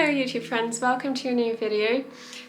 Hello YouTube friends, welcome to a new video.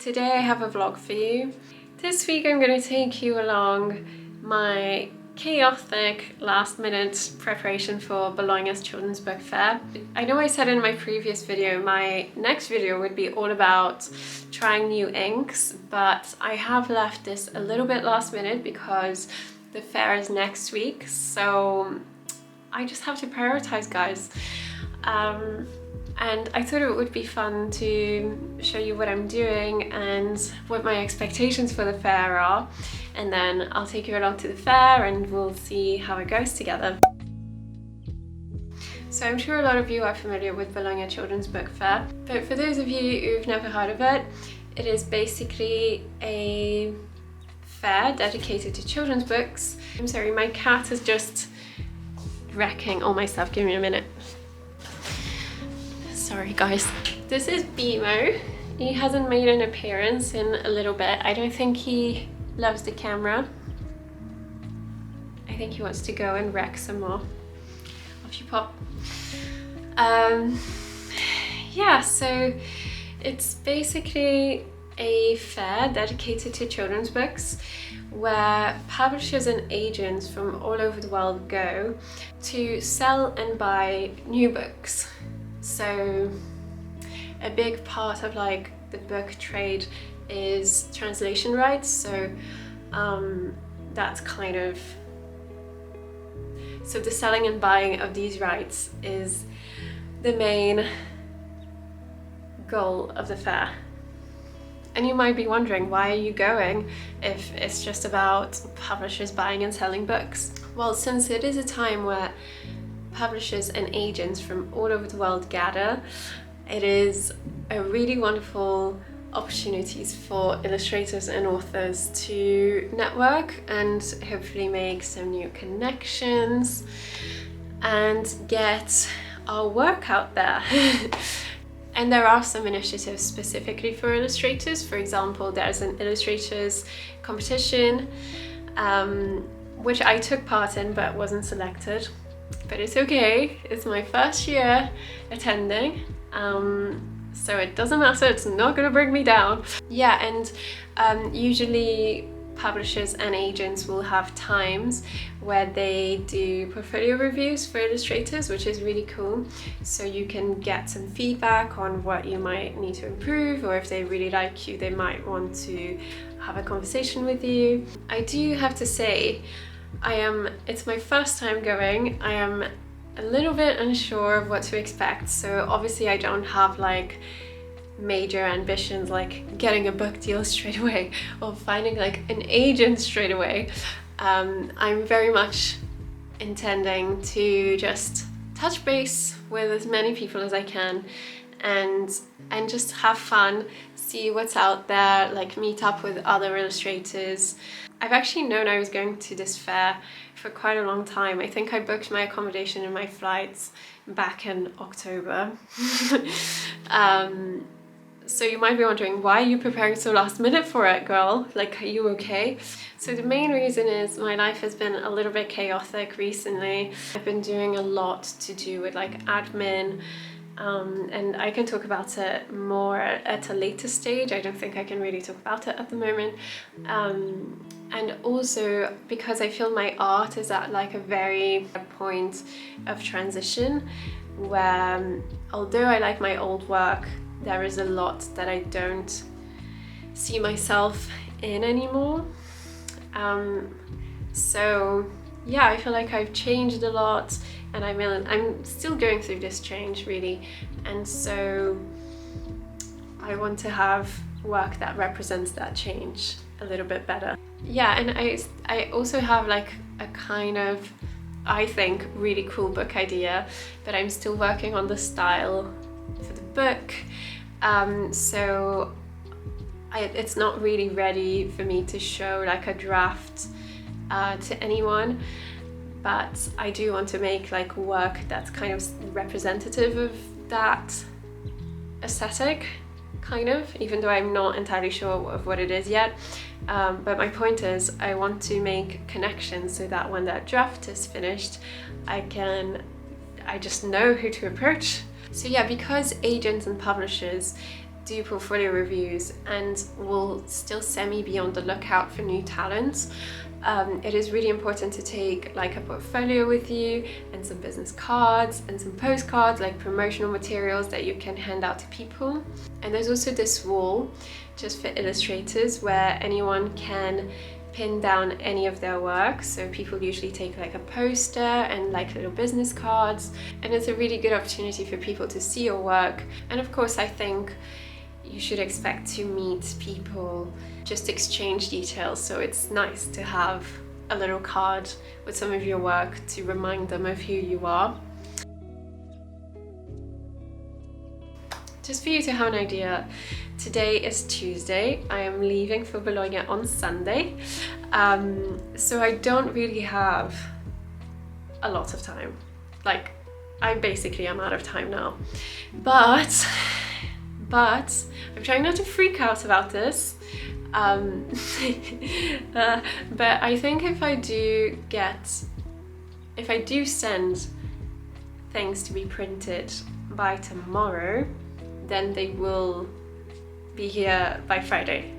Today I have a vlog for you. This week I'm going to take you along my chaotic last minute preparation for Bologna's Children's Book Fair. I know I said in my previous video my next video would be all about trying new inks, but I have left this a little bit last minute because the fair is next week, so I just have to prioritize, guys. And I thought it would be fun to show you what I'm doing and what my expectations for the fair are, and then I'll take you along to the fair and we'll see how it goes together. So I'm sure a lot of you are familiar with Bologna Children's Book Fair, but for those of you who've never heard of it, it is basically a fair dedicated to children's books. I'm sorry, my cat is just wrecking all my stuff. Give me a minute. Sorry guys. This is Bimo. He hasn't made an appearance in a little bit. I don't think he loves the camera. I think he wants to go and wreck some more. Off you pop. Yeah, so it's basically a fair dedicated to children's books where publishers and agents from all over the world go to sell and buy new books. So a big part of like the book trade is translation rights, so that's kind of, so the selling and buying of these rights is the main goal of the fair. And you might be wondering, why are you going if it's just about publishers buying and selling books? Well, since it is a time where publishers and agents from all over the world gather, it is a really wonderful opportunities for illustrators and authors to network and hopefully make some new connections and get our work out there. And there are some initiatives specifically for illustrators. For example, there's an illustrators competition, which I took part in but wasn't selected. But it's okay, it's my first year attending, so it doesn't matter, it's not gonna bring me down. Yeah, and usually publishers and agents will have times where they do portfolio reviews for illustrators, which is really cool. So you can get some feedback on what you might need to improve, or if they really like you, they might want to have a conversation with you. I do have to say, it's my first time going. I am a little bit unsure of what to expect. So obviously I don't have like major ambitions like getting a book deal straight away or finding like an agent straight away. I'm very much intending to just touch base with as many people as I can and just have fun, see what's out there, like meet up with other illustrators. I've actually known I was going to this fair for quite a long time. I think I booked my accommodation and my flights back in October. So you might be wondering, why are you preparing so last minute for it, girl? Like, are you okay? So the main reason is my life has been a little bit chaotic recently. I've been doing a lot to do with like admin, and I can talk about it more at a later stage. I don't think I can really talk about it at the moment. And also because I feel my art is at like a very point of transition where although I like my old work, there is a lot that I don't see myself in anymore. So yeah, I feel like I've changed a lot, and I'm still going through this change really, and so I want to have work that represents that change a little bit better. Yeah, and I also have like a kind of, I think, really cool book idea, but I'm still working on the style for the book, so it's not really ready for me to show like a draft to anyone. But I do want to make like work that's kind of representative of that aesthetic, kind of, even though I'm not entirely sure of what it is yet. But my point is, I want to make connections so that when that draft is finished, I just know who to approach So yeah, because agents and publishers do portfolio reviews and will still send me be on the lookout for new talents, it is really important to take like a portfolio with you and some business cards and some postcards, like promotional materials that you can hand out to people. And there's also this wall just for illustrators where anyone can pin down any of their work. So people usually take like a poster and like little business cards, and it's a really good opportunity for people to see your work. And of course, I think you should expect to meet people, just exchange details, so it's nice to have a little card with some of your work to remind them of who you are. Just for you to have an idea, today is Tuesday. I am leaving for Bologna on Sunday, so I don't really have a lot of time. Like, I basically am out of time now. But I'm trying not to freak out about this. But I think if I do send things to be printed by tomorrow, then they will be here by Friday,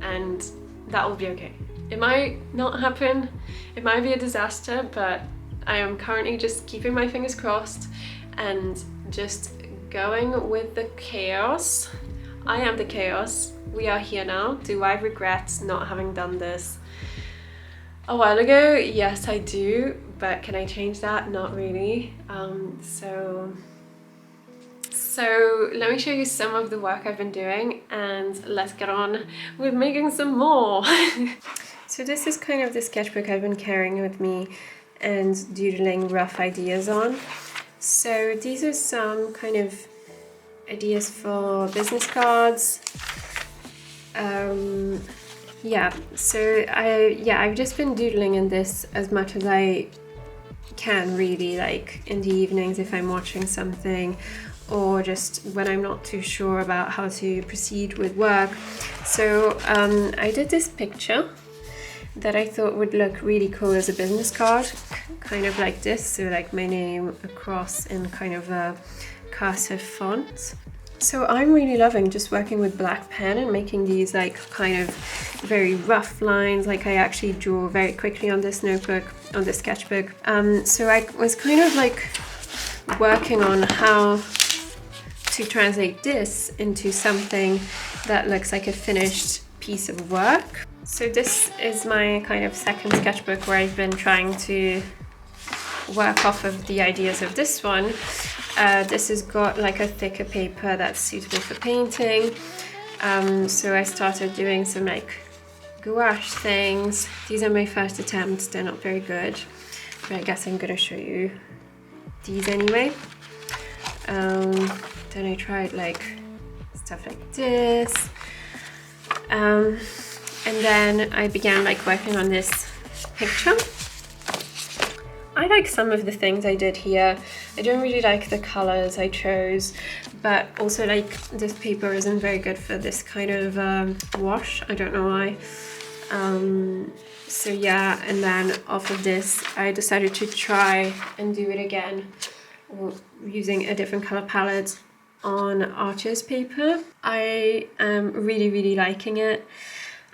and that will be okay. It might not happen, it might be a disaster, but I am currently just keeping my fingers crossed and just going with the chaos. I am the chaos. We are here now. Do I regret not having done this a while ago? Yes, I do, but can I change that? Not really. So let me show you some of the work I've been doing, and let's get on with making some more. So this is kind of the sketchbook I've been carrying with me and doodling rough ideas on. So these are some kind of ideas for business cards. I've just been doodling in this as much as I can, really, like in the evenings if I'm watching something, or just when I'm not too sure about how to proceed with work. So I did this picture that I thought would look really cool as a business card, kind of like this, so like my name across in kind of a cursive font. So I'm really loving just working with black pen and making these like kind of very rough lines. Like I actually draw very quickly on this notebook, on this sketchbook. So I was kind of like working on how to translate this into something that looks like a finished piece of work. So this is my kind of second sketchbook where I've been trying to work off of the ideas of this one. This has got like a thicker paper that's suitable for painting. So I started doing some like gouache things. These are my first attempts, they're not very good, but I guess I'm gonna show you these anyway. Then I tried like stuff like this. And then I began like working on this picture. I like some of the things I did here. I don't really like the colors I chose, but also like this paper isn't very good for this kind of wash. I don't know why. So yeah, and then off of this, I decided to try and do it again using a different color palette on artist paper. I am really liking it.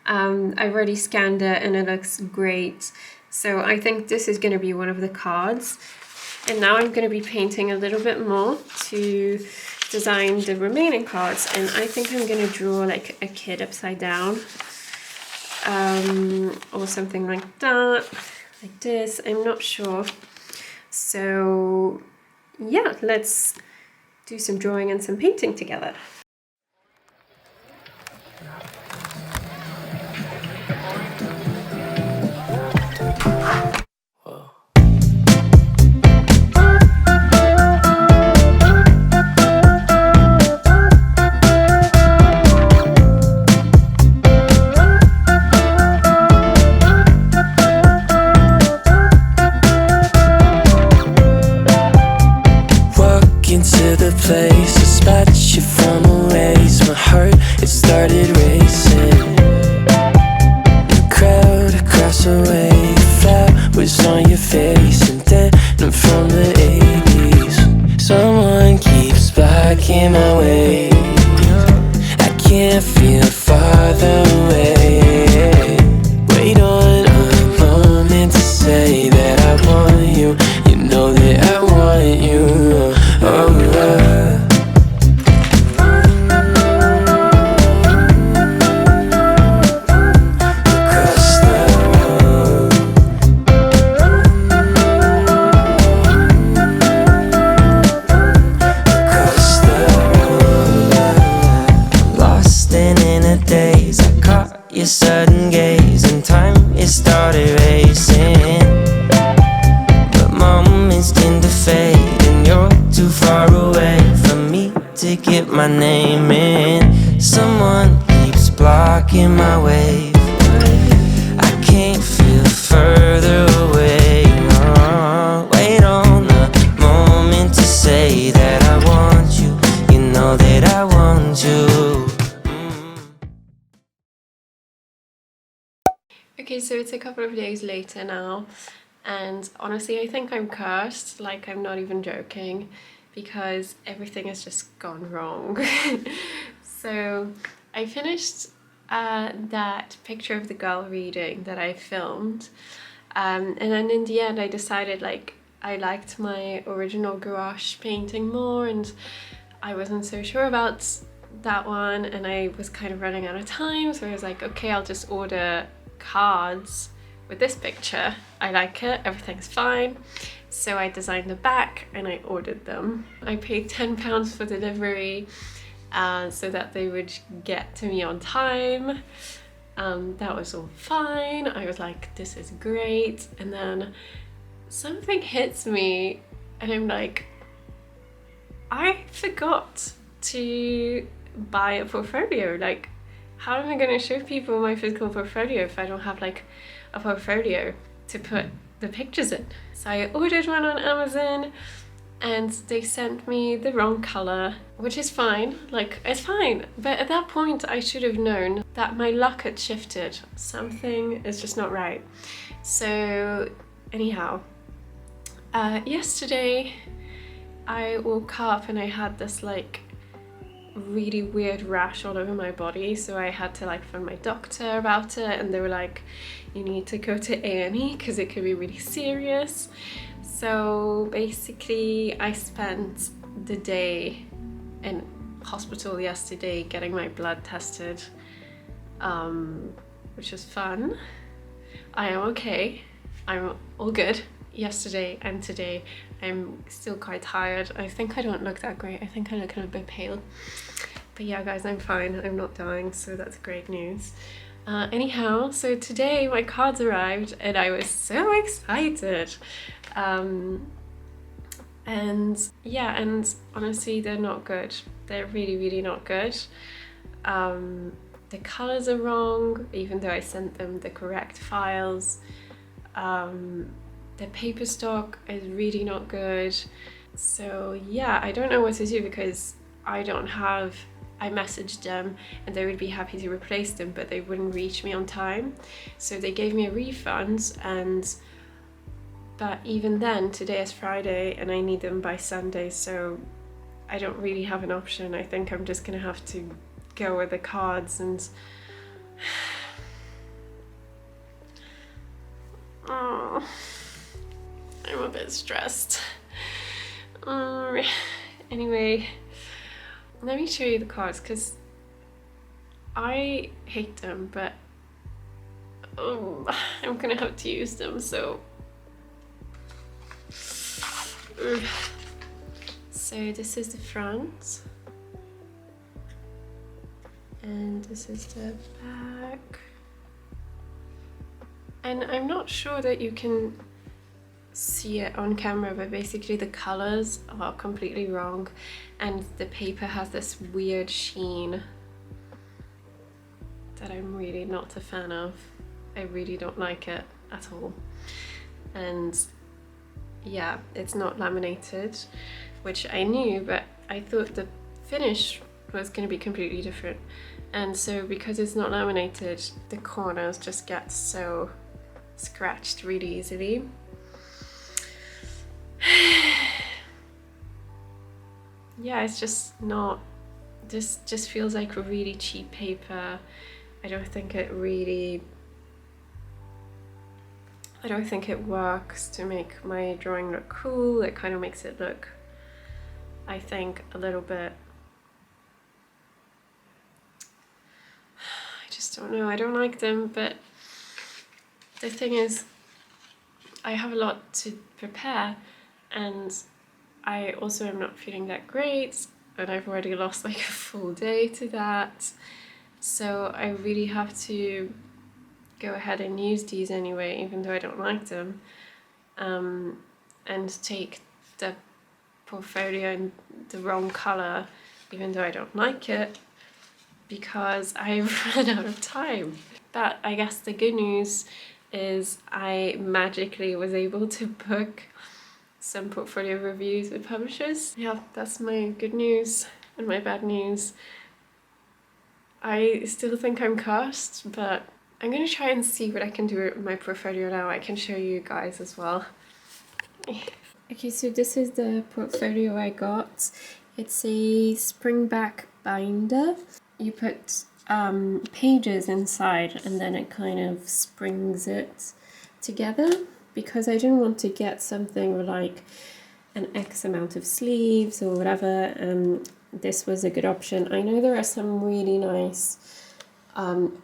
I've already scanned it and it looks great. So I think this is going to be one of the cards. And now I'm going to be painting a little bit more to design the remaining cards. And I think I'm going to draw like a kid upside down. Or something like that. Like this. I'm not sure. So yeah, let's do some drawing and some painting together. Place, dispatch you from a my way. I can't feel farther away. Wait on a moment to say that I want you. You know that I want you. Oh, across the road. Across the road. Lost and in a daze, I caught your sudden gaze, and time it started racing. But moments tend to fade, and you're too far away from me to get my name in. Someone keeps blocking my way. I can't feel further away. Wait on a moment to say that I want you. You know that I want you. Okay, so it's a couple of days later now, and honestly I think I'm cursed, like I'm not even joking, because everything has just gone wrong. So I finished that picture of the girl reading that I filmed, and then in the end I decided like I liked my original gouache painting more, and I wasn't so sure about that one, and I was kind of running out of time, so I was like, okay, I'll just order cards with this picture. I like it, everything's fine. So I designed the back and I ordered them. I paid £10 for delivery so that they would get to me on time. That was all fine. I was like, this is great. And then something hits me and I'm like, I forgot to buy a portfolio. Like, how am I going to show people my physical portfolio if I don't have like a portfolio to put the pictures in? So I ordered one on Amazon and they sent me the wrong color, which is fine, like it's fine. But at that point I should have known that my luck had shifted. Something is just not right. So anyhow, yesterday I woke up and I had this like really weird rash all over my body, so I had to like phone my doctor about it, and they were like, you need to go to A&E because it could be really serious. So basically I spent the day in hospital yesterday getting my blood tested, which was fun. I am okay, I'm all good. Yesterday and today I'm still quite tired. I think I don't look that great. I think I look a bit pale, but yeah guys, I'm fine, I'm not dying, so that's great news. Anyhow, so today my cards arrived and I was so excited, and yeah, and honestly they're not good. They're really not good. The colors are wrong even though I sent them the correct files. The paper stock is really not good. So yeah, I don't know what to do because I messaged them and they would be happy to replace them, but they wouldn't reach me on time. So they gave me a refund, but even then, today is Friday and I need them by Sunday, so I don't really have an option. I think I'm just gonna have to go with the cards and oh, I'm a bit stressed. Anyway, let me show you the cards because I hate them, but I'm gonna have to use them, so so this is the front and this is the back, and I'm not sure that you can see it on camera, but basically the colors are completely wrong and the paper has this weird sheen that I'm really not a fan of. I really don't like it at all. And yeah, it's not laminated, which I knew, but I thought the finish was going to be completely different. And so because it's not laminated, the corners just get so scratched really easily. Yeah, it's just not this just feels like a really cheap paper. I don't think it works to make my drawing look cool. It kind of makes it look, I think, a little bit, I just don't know, I don't like them. But the thing is, I have a lot to prepare, and I also am not feeling that great, and I've already lost like a full day to that. So I really have to go ahead and use these anyway, even though I don't like them, and take the portfolio in the wrong color, even though I don't like it, because I've run out of time. But I guess the good news is I magically was able to book some portfolio reviews with publishers. Yeah, that's my good news. And my bad news, I still think I'm cursed, but I'm gonna try and see what I can do with my portfolio now. I can show you guys as well. Okay, so this is the portfolio I got. It's a springback binder. You put pages inside and then it kind of springs it together, because I didn't want to get something with like an X amount of sleeves or whatever. This was a good option. I know there are some really nice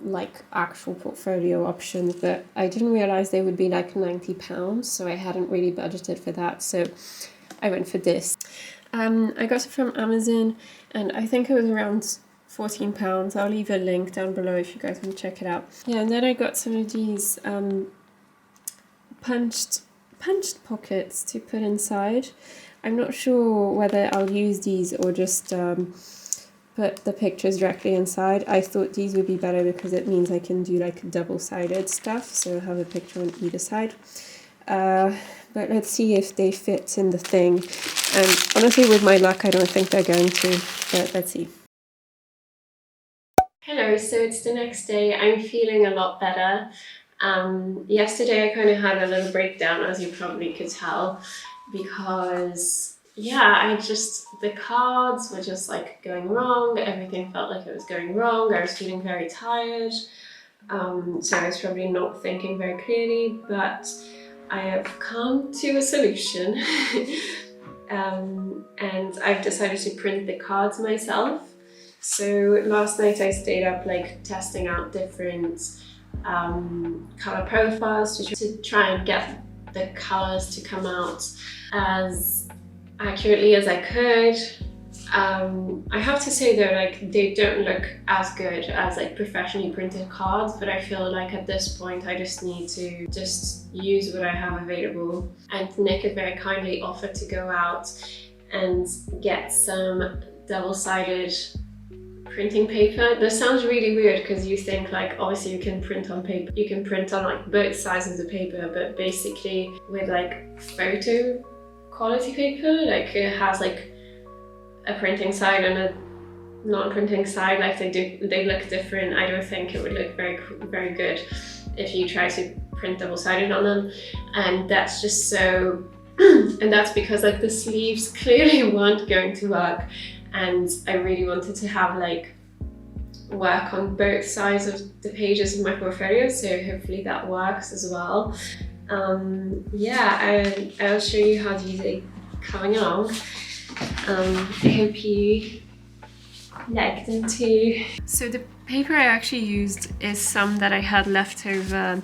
like actual portfolio options, but I didn't realize they would be like £90, so I hadn't really budgeted for that, so I went for this. I got it from Amazon, and I think it was around £14. I'll leave a link down below if you guys want to check it out. Yeah, and then I got some of these punched pockets to put inside. I'm not sure whether I'll use these or just put the pictures directly inside. I thought these would be better because it means I can do like double-sided stuff, so have a picture on either side. But let's see if they fit in the thing. And honestly, with my luck, I don't think they're going to, but let's see. Hello, so it's the next day. I'm feeling a lot better. Yesterday I kind of had a little breakdown, as you probably could tell, because yeah, the cards were just like going wrong. Everything felt like it was going wrong. I was feeling very tired. So I was probably not thinking very clearly, but I have come to a solution. And I've decided to print the cards myself. So last night I stayed up like testing out different color profiles to try and get the colors to come out as accurately as I could. I have to say though, like, they don't look as good as like professionally printed cards, but I feel like at this point I just need to just use what I have available. And Nick had very kindly offered to go out and get some double-sided printing paper. This sounds really weird because you think like obviously you can print on paper, you can print on like both sides of the paper, but basically with like photo quality paper, like it has like a printing side and a non-printing side, like they look different. I don't think it would look very good if you try to print double-sided on them, and that's just so and that's because like the sleeves clearly weren't going to work, and I really wanted to have like work on both sides of the pages of my portfolio, so hopefully that works as well. Yeah, I'll show you how these are coming along. I hope you like them too. So the paper I actually used is some that I had left over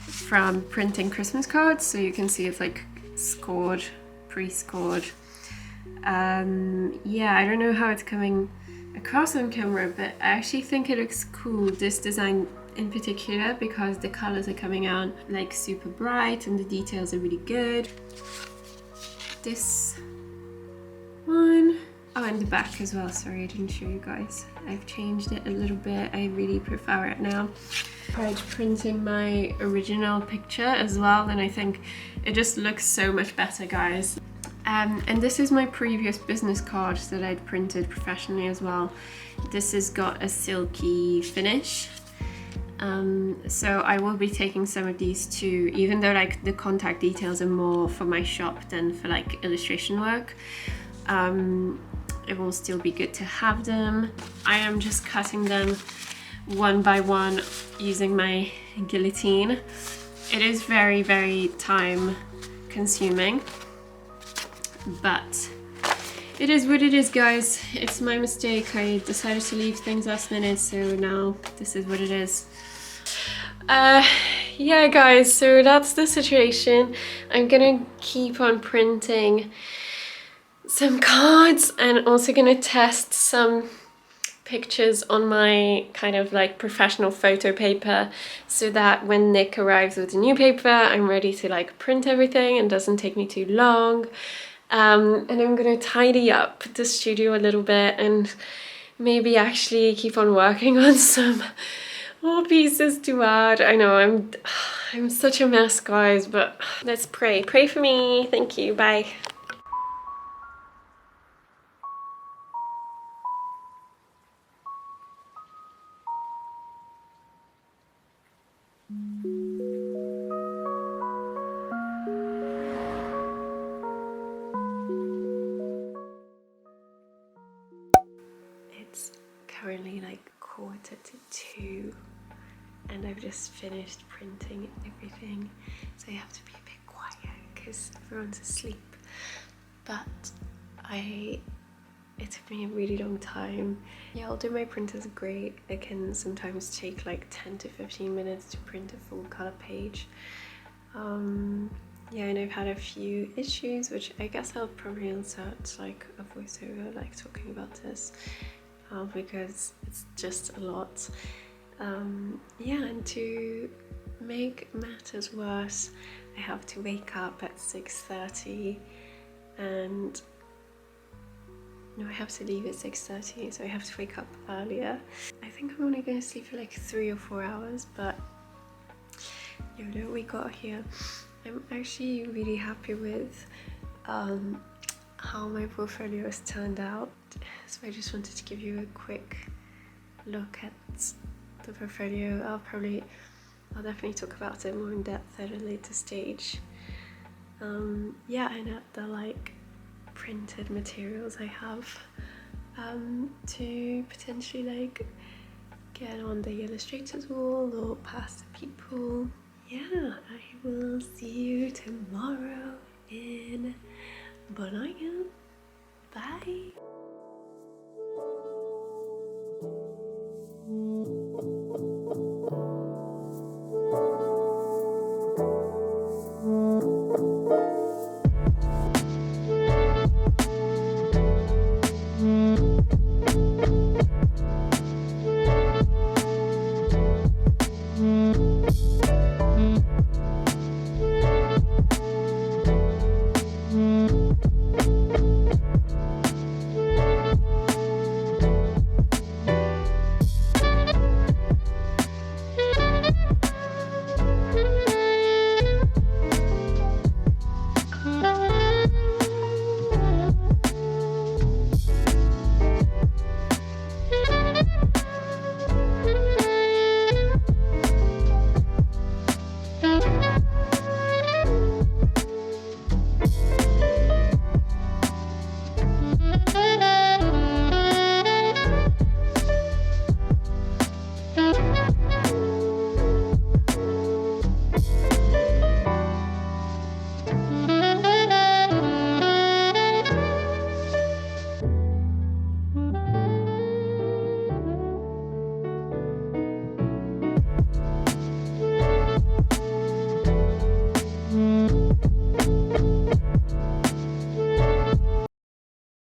from printing Christmas cards, so you can see it's like scored, pre-scored. Yeah, I don't know how it's coming across on camera, but I actually think it looks cool, this design in particular, because the colors are coming out like super bright and the details are really good. This one, oh, and the back as well, sorry I didn't show you guys. I've changed it a little bit, I really prefer it now. I tried printing my original picture as well, and I think it just looks so much better, guys. And this is my previous business card that I'd printed professionally as well. This has got a silky finish. So I will be taking some of these too, even though like the contact details are more for my shop than for like illustration work. it will still be good to have them. I am just cutting them one by one using my guillotine. It is very, very time consuming, but it is what it is, guys. It's my mistake. I decided to leave things last minute, so now this is what it is. Yeah, guys, so that's the situation. I'm gonna keep on printing some cards and also gonna test some pictures on my kind of like professional photo paper, so that when Nick arrives with the new paper, I'm ready to like print everything and doesn't take me too long. And I'm gonna tidy up the studio a little bit and maybe actually keep on working on some more pieces to add. I know I'm such a mess, guys, but let's pray. Pray for me. Thank you. Bye. It's currently like 1:45 and I've just finished printing everything, so I have to be a bit quiet because everyone's asleep. But it took me a really long time. Yeah, although my printers are great, it can sometimes take like 10 to 15 minutes to print a full color page. Yeah, and I've had a few issues, which I guess I'll probably insert like a voiceover like talking about this, because it's just a lot. Yeah, and to make matters worse, I have to wake up at 6:30 and no, I have to leave at 6:30, so I have to wake up earlier. I think I'm only going to sleep for like 3 or 4 hours, but you know, we got here. I'm actually really happy with how my portfolio has turned out. So I just wanted to give you a quick look at the portfolio. I'll definitely talk about it more in depth at a later stage. Yeah, and at the like printed materials I have to potentially like get on the illustrators wall or pass to people. Yeah, I will see you tomorrow in Bologna. Bye.